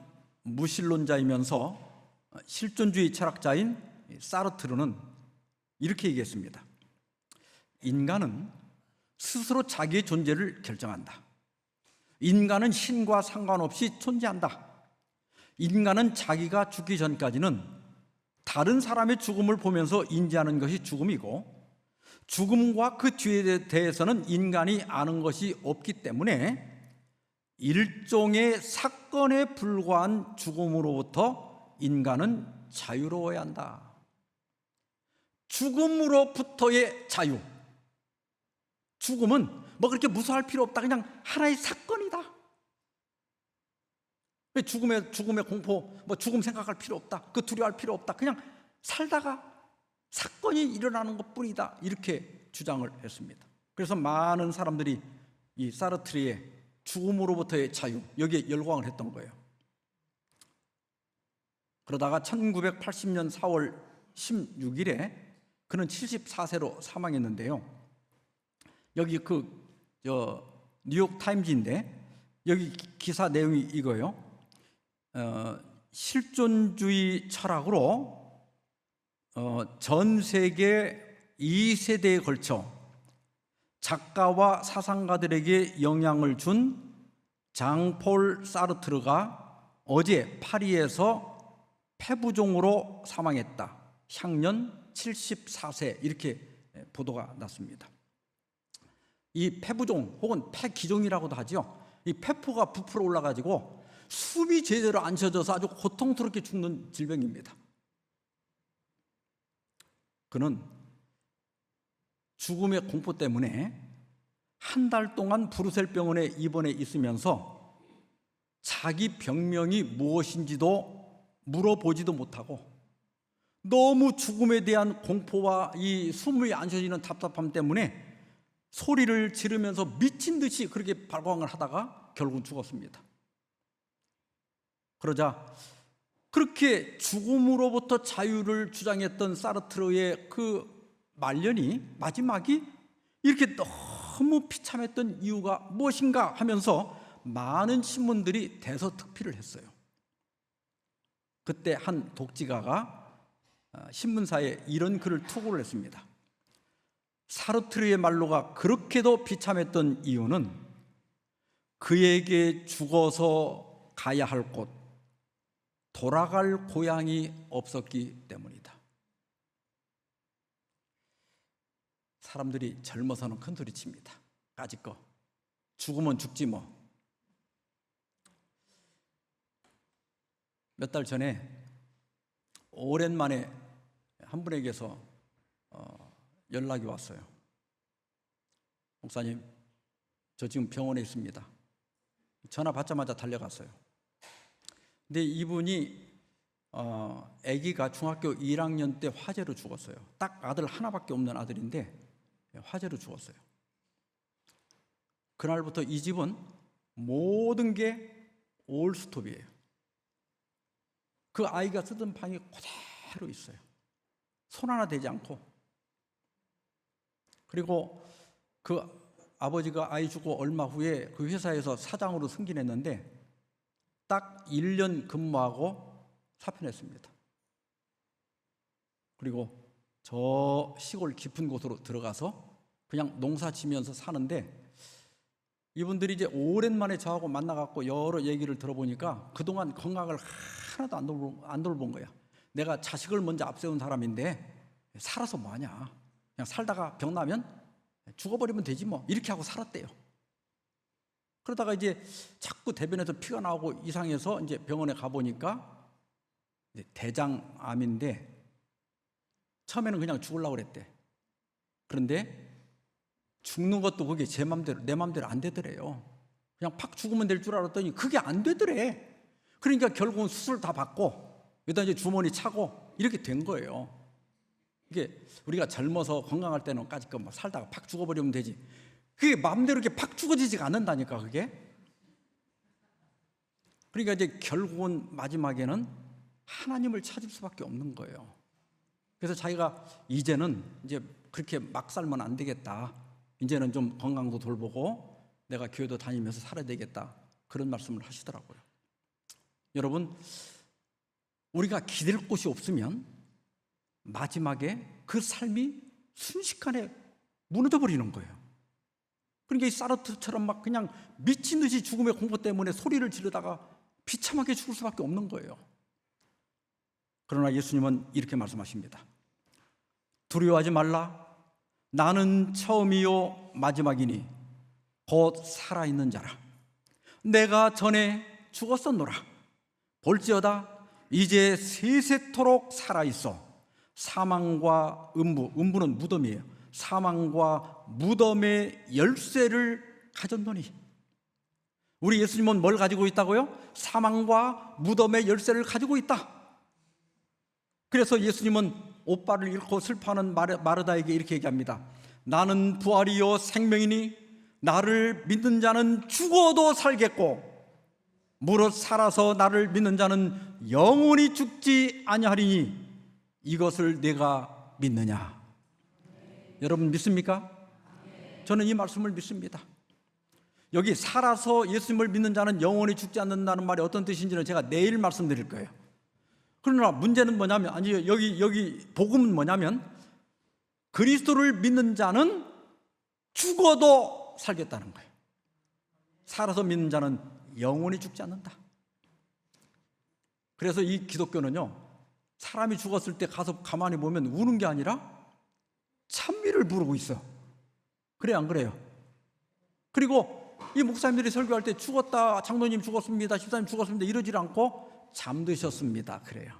[SPEAKER 1] 무신론자이면서 실존주의 철학자인 사르트르는 이렇게 얘기했습니다. 인간은 스스로 자기의 존재를 결정한다. 인간은 신과 상관없이 존재한다. 인간은 자기가 죽기 전까지는 다른 사람의 죽음을 보면서 인지하는 것이 죽음이고, 죽음과 그 뒤에 대해서는 인간이 아는 것이 없기 때문에 일종의 사건에 불과한 죽음으로부터 인간은 자유로워야 한다. 죽음으로부터의 자유. 죽음은 뭐 그렇게 무서워할 필요 없다. 그냥 하나의 사건이다. 죽음의 공포, 뭐 죽음 생각할 필요 없다. 그 두려워할 필요 없다. 그냥 살다가 사건이 일어나는 것뿐이다. 이렇게 주장을 했습니다. 그래서 많은 사람들이 이 사르트르의 죽음으로부터의 자유, 여기에 열광을 했던 거예요. 그러다가 1980년 4월 16일에 그는 74세로 사망했는데요. 여기 뉴욕 타임즈인데 여기 기사 내용이 이거예요. 실존주의 철학으로 전 세계 2세대에 걸쳐 작가와 사상가들에게 영향을 준 장폴 사르트르가 어제 파리에서 폐부종으로 사망했다. 향년 74세 이렇게 보도가 났습니다. 이 폐부종 혹은 폐기종이라고도 하죠. 이 폐포가 부풀어 올라가지고 숨이 제대로 안 쉬어져서 아주 고통스럽게 죽는 질병입니다. 그는 죽음의 공포 때문에 한 달 동안 브루셀 병원에 입원해 있으면서 자기 병명이 무엇인지도 물어보지도 못하고 너무 죽음에 대한 공포와 이 숨이 안 쉬어지는 답답함 때문에 소리를 지르면서 미친 듯이 그렇게 발광을 하다가 결국은 죽었습니다. 그러자 그렇게 죽음으로부터 자유를 주장했던 사르트르의 그 말년이, 마지막이 이렇게 너무 비참했던 이유가 무엇인가 하면서 많은 신문들이 대서특필을 했어요. 그때 한 독지가가 신문사에 이런 글을 투고를 했습니다. 사르트르의 말로가 그렇게도 비참했던 이유는 그에게 죽어서 가야 할 곳, 돌아갈 고향이 없었기 때문이다. 사람들이 젊어서는 큰 소리 칩니다. 까짓 거 죽으면 죽지 뭐. 몇 달 전에 오랜만에 한 분에게서 연락이 왔어요. 목사님, 저 지금 병원에 있습니다. 전화 받자마자 달려갔어요. 근데 이분이 아기가 중학교 1학년 때 화재로 죽었어요. 딱 아들 하나밖에 없는 아들인데 화재로 죽었어요. 그날부터 이 집은 모든 게 올스톱이에요. 그 아이가 쓰던 방이 그대로 있어요. 손 하나 대지 않고. 그리고 그 아버지가 아이 죽고 얼마 후에 그 회사에서 사장으로 승진했는데 딱 1년 근무하고 사표냈습니다. 그리고 저 시골 깊은 곳으로 들어가서 그냥 농사 지면서 사는데, 이분들이 이제 오랜만에 저하고 만나갖고 여러 얘기를 들어보니까 그동안 건강을 하나도 안 돌본 거야. 내가 자식을 먼저 앞세운 사람인데 살아서 뭐하냐, 그냥 살다가 병 나면 죽어버리면 되지 뭐, 이렇게 하고 살았대요. 그러다가 이제 자꾸 대변에서 피가 나오고 이상해서 이제 병원에 가보니까 대장암인데, 처음에는 그냥 죽으려고 그랬대. 그런데 죽는 것도 그게 내 맘대로 안 되더래요. 그냥 팍 죽으면 될 줄 알았더니 그게 안 되더래. 그러니까 결국은 수술 다 받고 여기다 이제 주머니 차고 이렇게 된 거예요. 이게 우리가 젊어서 건강할 때는까지 뭐 살다가 팍 죽어버리면 되지, 그게 마음대로 이렇게 팍 죽어지지가 않는다니까 그게. 그러니까 이제 결국은 마지막에는 하나님을 찾을 수밖에 없는 거예요. 그래서 자기가 이제는 이제 그렇게 막 살면 안 되겠다, 이제는 좀 건강도 돌보고 내가 교회도 다니면서 살아야 되겠다, 그런 말씀을 하시더라고요. 여러분, 우리가 기댈 곳이 없으면 마지막에 그 삶이 순식간에 무너져 버리는 거예요. 그러니까 이 사르트처럼 막 그냥 미친 듯이 죽음의 공포 때문에 소리를 지르다가 비참하게 죽을 수밖에 없는 거예요. 그러나 예수님은 이렇게 말씀하십니다. 두려워하지 말라. 나는 처음이요 마지막이니 곧 살아있는 자라. 내가 전에 죽었었노라. 볼지어다 이제 세세토록 살아있어 사망과 음부는 무덤이에요. 사망과 무덤의 열쇠를 가졌노니. 우리 예수님은 뭘 가지고 있다고요? 사망과 무덤의 열쇠를 가지고 있다. 그래서 예수님은 오빠를 잃고 슬퍼하는 마르다에게 이렇게 얘기합니다. 나는 부활이요 생명이니 나를 믿는 자는 죽어도 살겠고 무릇 살아서 나를 믿는 자는 영원히 죽지 아니하리니 이것을 내가 믿느냐? 여러분 믿습니까? 저는 이 말씀을 믿습니다. 여기 살아서 예수님을 믿는 자는 영원히 죽지 않는다는 말이 어떤 뜻인지는 제가 내일 말씀드릴 거예요. 그러나 문제는 뭐냐면, 아니 여기 복음은 뭐냐면, 그리스도를 믿는 자는 죽어도 살겠다는 거예요. 살아서 믿는 자는 영원히 죽지 않는다. 그래서 이 기독교는요, 사람이 죽었을 때 가서 가만히 보면 우는 게 아니라 찬미를 부르고 있어. 그래요, 안 그래요? 그리고 이 목사님들이 설교할 때 죽었다, 장로님 죽었습니다, 집사님 죽었습니다 이러지 않고 잠드셨습니다 그래요.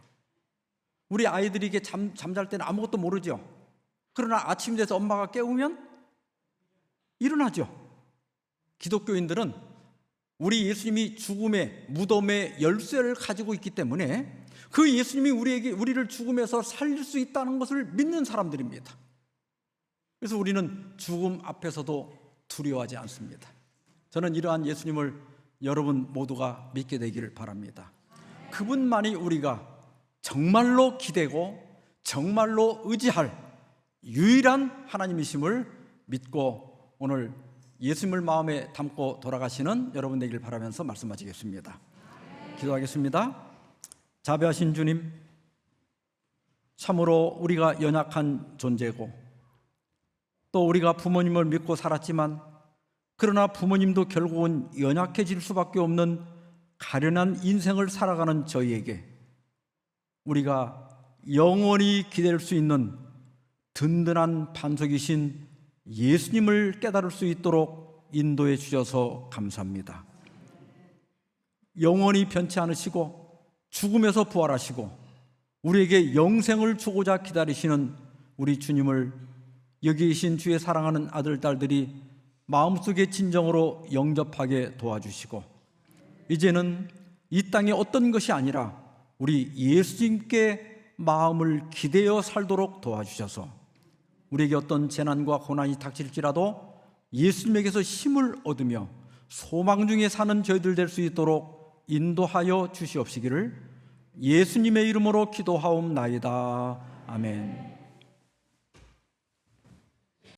[SPEAKER 1] 우리 아이들이 이게 잠잘 때는 아무것도 모르죠. 그러나 아침 돼서 엄마가 깨우면 일어나죠. 기독교인들은 우리 예수님이 죽음의 무덤의 열쇠를 가지고 있기 때문에 그 예수님이 우리를 죽음에서 살릴 수 있다는 것을 믿는 사람들입니다. 그래서 우리는 죽음 앞에서도 두려워하지 않습니다. 저는 이러한 예수님을 여러분 모두가 믿게 되기를 바랍니다. 그분만이 우리가 정말로 기대고 정말로 의지할 유일한 하나님이심을 믿고 오늘 예수님을 마음에 담고 돌아가시는 여러분 되기를 바라면서 말씀 마치겠습니다. 기도하겠습니다. 자비하신 주님, 참으로 우리가 연약한 존재고 또 우리가 부모님을 믿고 살았지만 그러나 부모님도 결국은 연약해질 수밖에 없는 가련한 인생을 살아가는 저희에게 우리가 영원히 기댈 수 있는 든든한 반석이신 예수님을 깨달을 수 있도록 인도해 주셔서 감사합니다. 영원히 변치 않으시고 죽음에서 부활하시고 우리에게 영생을 주고자 기다리시는 우리 주님을 여기 계신 주의 사랑하는 아들, 딸들이 마음속의 진정으로 영접하게 도와주시고 이제는 이 땅의 어떤 것이 아니라 우리 예수님께 마음을 기대어 살도록 도와주셔서 우리에게 어떤 재난과 고난이 닥칠지라도 예수님에게서 힘을 얻으며 소망 중에 사는 저희들 될 수 있도록 인도하여 주시옵시기를 예수님의 이름으로 기도하옵나이다. 아멘.